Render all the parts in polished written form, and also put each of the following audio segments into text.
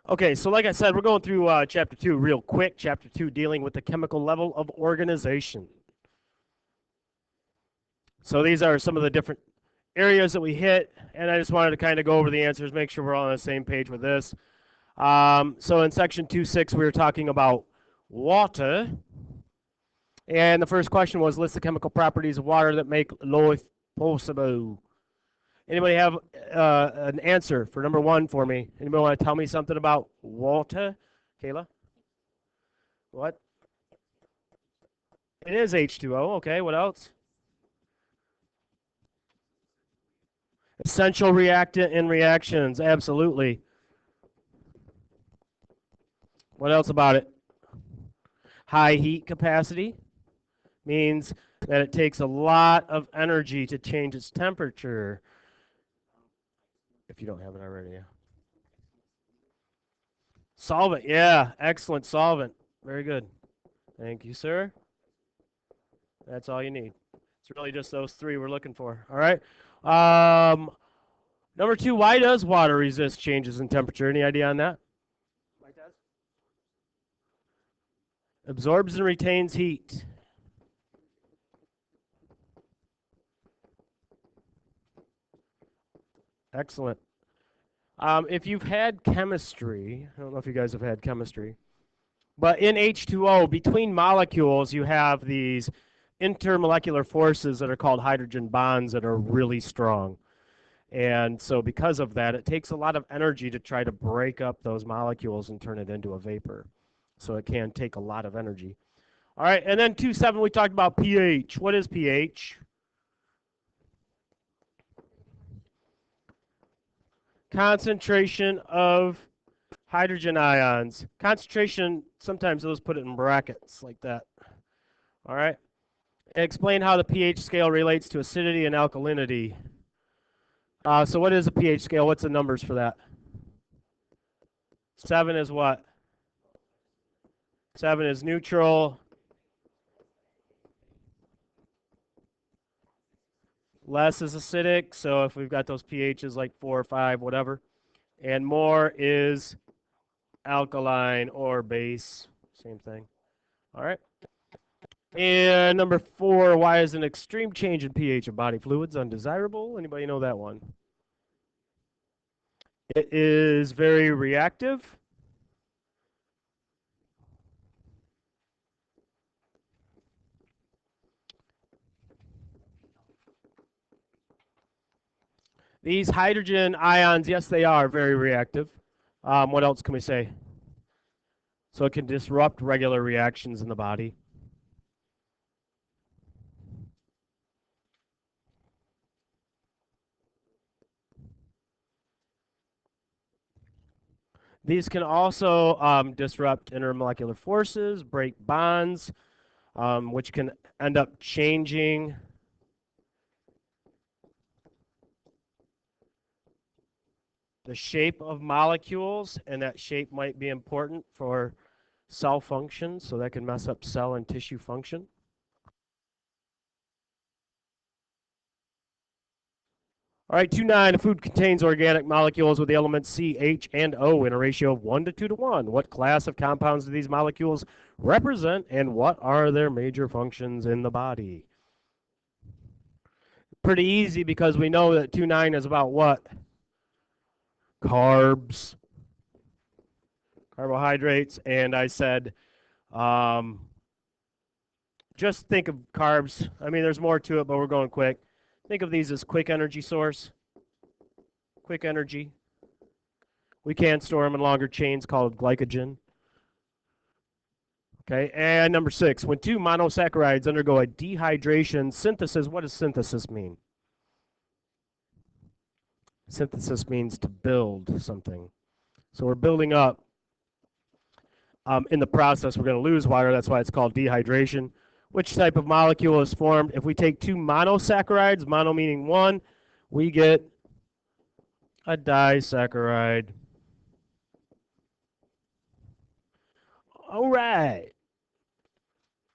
Okay, so like I said, we're going through Chapter 2 real quick. Chapter 2 dealing with the chemical level of organization. So these are some of the different areas that we hit, and I just wanted to kind of go over the answers, make sure we're all on the same page with this. So in section 2.6, we were talking about water, and the first question was list the chemical properties of water that make life possible. Anybody have an answer for number 1 for me? Anybody want to tell me something about water? Kayla? What? It is H2O. Okay, what else? Essential reactant in reactions. Absolutely. What else about it? High heat capacity means that it takes a lot of energy to change its temperature. If you don't have it already, yeah. Solvent, yeah, excellent solvent. Very good. Thank you, sir. That's all you need. It's really just those 3 we're looking for. All right. Number 2, why does water resist changes in temperature? Any idea on that? Why does? Absorbs and retains heat. Excellent. If you've had chemistry, I don't know if you guys have had chemistry, but in H2O, between molecules, you have these intermolecular forces that are called hydrogen bonds that are really strong. And so because of that, it takes a lot of energy to try to break up those molecules and turn it into a vapor. So it can take a lot of energy. All right, and then 2.7, we talked about pH. What is pH? Concentration of hydrogen ions. Concentration, sometimes those put it in brackets like that. All right. Explain how the pH scale relates to acidity and alkalinity. So what is a pH scale? What's the numbers for that? 7 is what? 7 is neutral. Less is acidic. So if we've got those pHs like 4 or 5, whatever. And more is alkaline or base. Same thing. All right. And number 4, why is an extreme change in pH of body fluids undesirable? Anybody know that one? It is very reactive. These hydrogen ions, yes, they are very reactive. What else can we say? So it can disrupt regular reactions in the body. These can also disrupt intermolecular forces, break bonds, which can end up changing the shape of molecules, and that shape might be important for cell function, so that can mess up cell and tissue function. All right, 2.9, a food contains organic molecules with the elements C, H, and O in a ratio of 1 to 2 to 1. What class of compounds do these molecules represent, and what are their major functions in the body? Pretty easy because we know that 2.9 is about what? Carbs, carbohydrates, and I said just think of carbs. I mean, there's more to it, but we're going quick. Think of these as quick energy source. Quick energy. We can store them in longer chains called glycogen. Okay, and number 6, when 2 monosaccharides undergo a dehydration synthesis, what does synthesis mean? Synthesis means to build something. So we're building up. In the process, we're going to lose water. That's why it's called dehydration. Which type of molecule is formed? If we take 2 monosaccharides, mono meaning 1, we get a disaccharide. All right.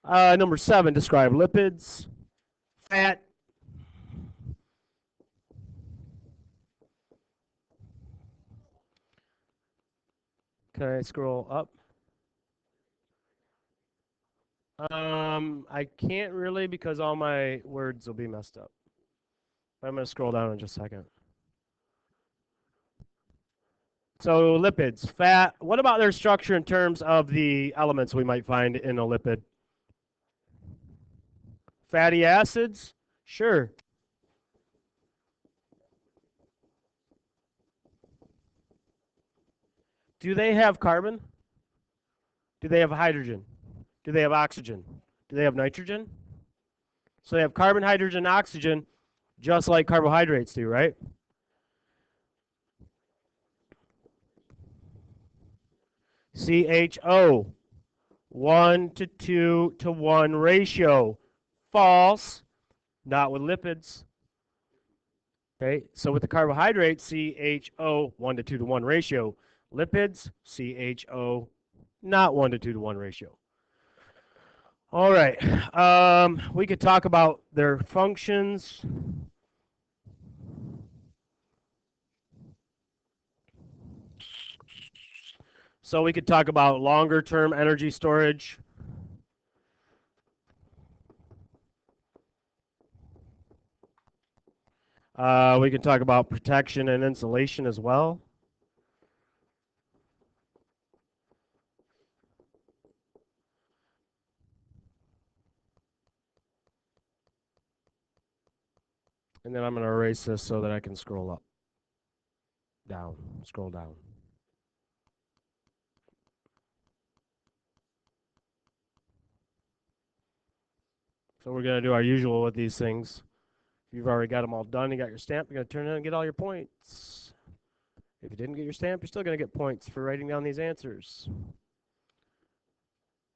Number 7, describe lipids. Fat. Can I scroll up? I can't really because all my words will be messed up. But I'm going to scroll down in just a second. So lipids, fat. What about their structure in terms of the elements we might find in a lipid? Fatty acids? Sure. Do they have carbon? Do they have hydrogen? Do they have oxygen? Do they have nitrogen? So they have carbon, hydrogen, oxygen, just like carbohydrates do, right? CHO, 1 to 2 to 1 ratio. False, not with lipids. Okay, so with the carbohydrates, CHO, 1 to 2 to 1 ratio. Lipids, CHO, not 1 to 2 to 1 ratio. All right, we could talk about their functions. So we could talk about longer term energy storage. We can talk about protection and insulation as well. And then I'm going to erase this so that I can scroll up, down, scroll down. So we're going to do our usual with these things. If you've already got them all done, you got your stamp, you're going to turn in and get all your points. If you didn't get your stamp, you're still going to get points for writing down these answers.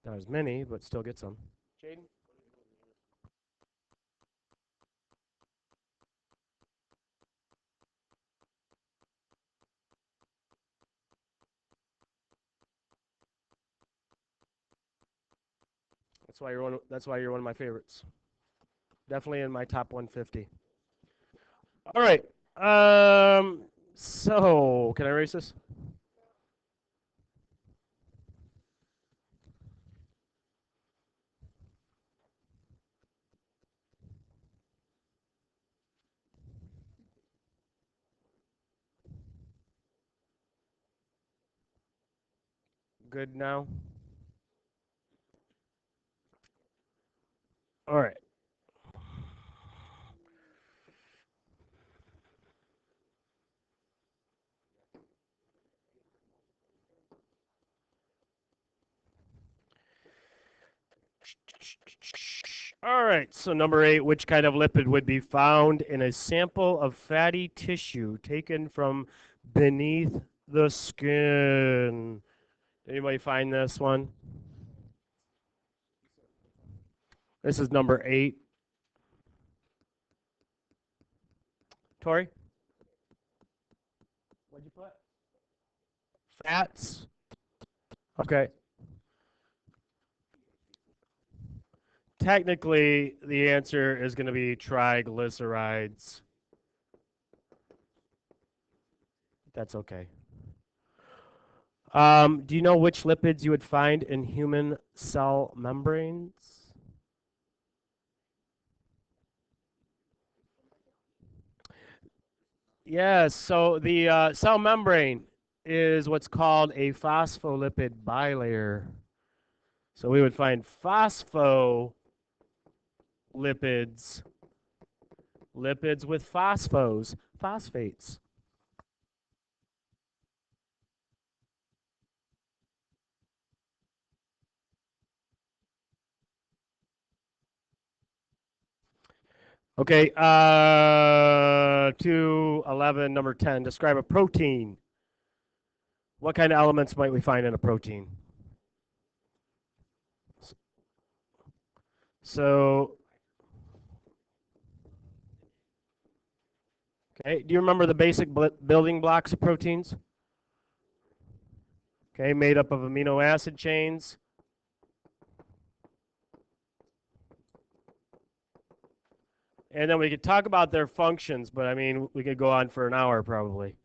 Not as many, but still get some. Jaden? That's why you're one of my favorites. Definitely in my top 150. All right. So can I erase this? Good now. All right. All right, so number 8, which kind of lipid would be found in a sample of fatty tissue taken from beneath the skin? Anybody find this one? This is number 8. Tori? What'd you put? Fats? Okay. Technically, the answer is going to be triglycerides. That's okay. Do you know which lipids you would find in human cell membranes? Yes, so the cell membrane is what's called a phospholipid bilayer. So we would find phospholipids, lipids with phosphos, phosphates. Okay, 211, number 10. Describe a protein. What kind of elements might we find in a protein? So, okay, do you remember the basic building blocks of proteins? Okay, made up of amino acid chains. And then we could talk about their functions, but I mean, we could go on for an hour probably.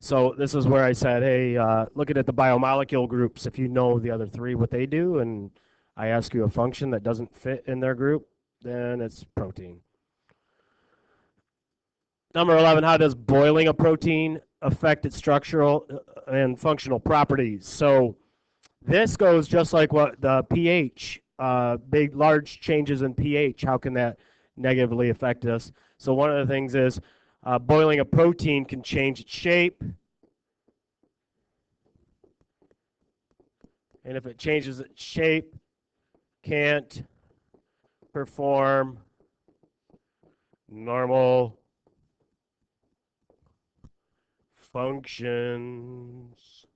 So this is where I said, hey, looking at the biomolecule groups, if you know the other three, what they do, and I ask you a function that doesn't fit in their group, then it's protein. Number 11, how does boiling a protein affect its structural and functional properties? So this goes just like what the pH, big, large changes in pH, how can that negatively affect us? So one of the things is boiling a protein can change its shape. And if it changes its shape, can't perform normal functions.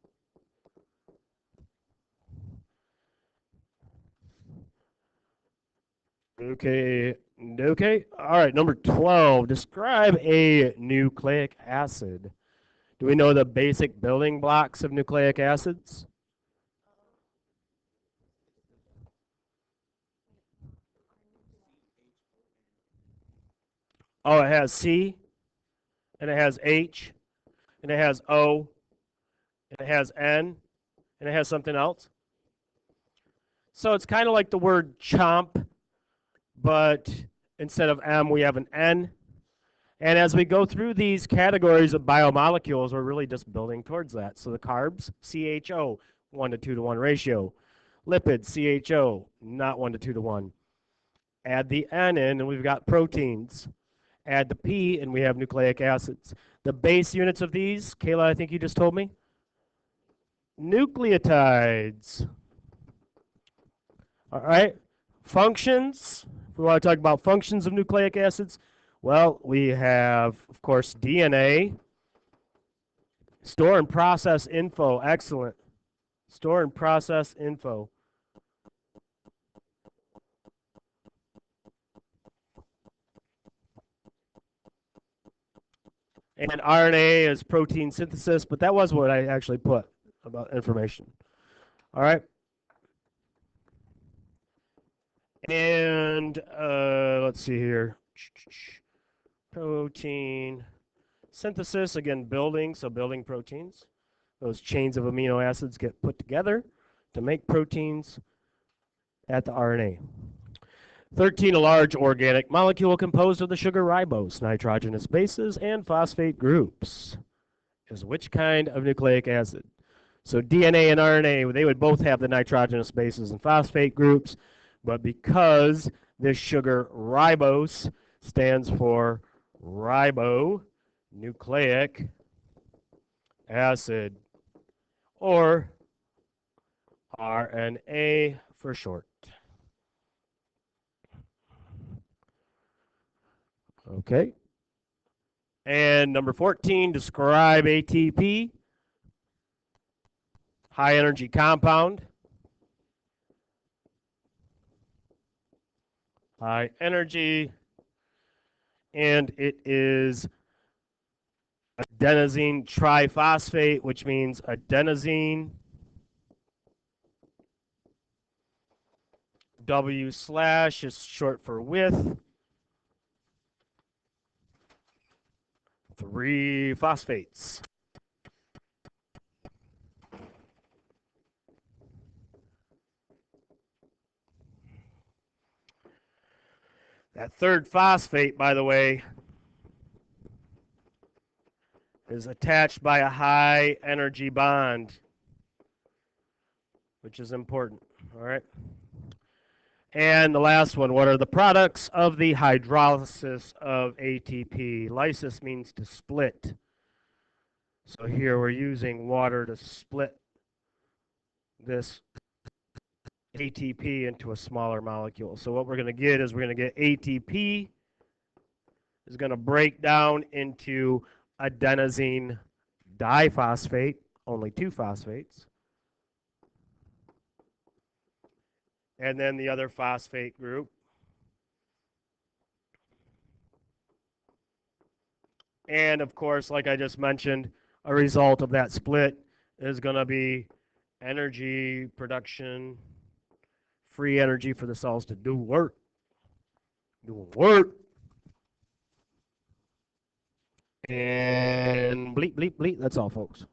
Okay. Okay. All right. Number 12. Describe a nucleic acid. Do we know the basic building blocks of nucleic acids? Oh, it has C, and it has H, and it has O, and it has N, and it has something else. So it's kind of like the word chomp, but instead of M, we have an N. And as we go through these categories of biomolecules, we're really just building towards that. So the carbs, CHO, 1 to 2 to 1 ratio. Lipids, CHO, not 1 to 2 to 1. Add the N in, and we've got proteins. Add the P, and we have nucleic acids. The base units of these, Kayla, I think you just told me? Nucleotides. All right. Functions. If we want to talk about functions of nucleic acids, well, we have, of course, DNA. Store and process info. Excellent. Store and process info. And RNA is protein synthesis, but that was what I actually put about information. All right. And let's see here. Protein synthesis, again, building, so building proteins. Those chains of amino acids get put together to make proteins at the RNA. 13, a large organic molecule composed of the sugar ribose, nitrogenous bases, and phosphate groups. Is which kind of nucleic acid? So DNA and RNA, they would both have the nitrogenous bases and phosphate groups, but because this sugar ribose stands for ribonucleic acid, or RNA for short. Okay. And number 14, describe ATP, high energy compound. High energy, and it is adenosine triphosphate, which means adenosine, W slash is short for with, 3 phosphates. That third phosphate, by the way, is attached by a high energy bond, which is important. All right. And the last one, what are the products of the hydrolysis of ATP? Lysis means to split. So here we're using water to split this ATP into a smaller molecule. So what we're going to get is we're going to get ATP is going to break down into adenosine diphosphate, only 2 phosphates. And then the other phosphate group. And of course, like I just mentioned, a result of that split is going to be energy production, free energy for the cells to do work. Do work. And bleep, bleep, bleep. That's all, folks.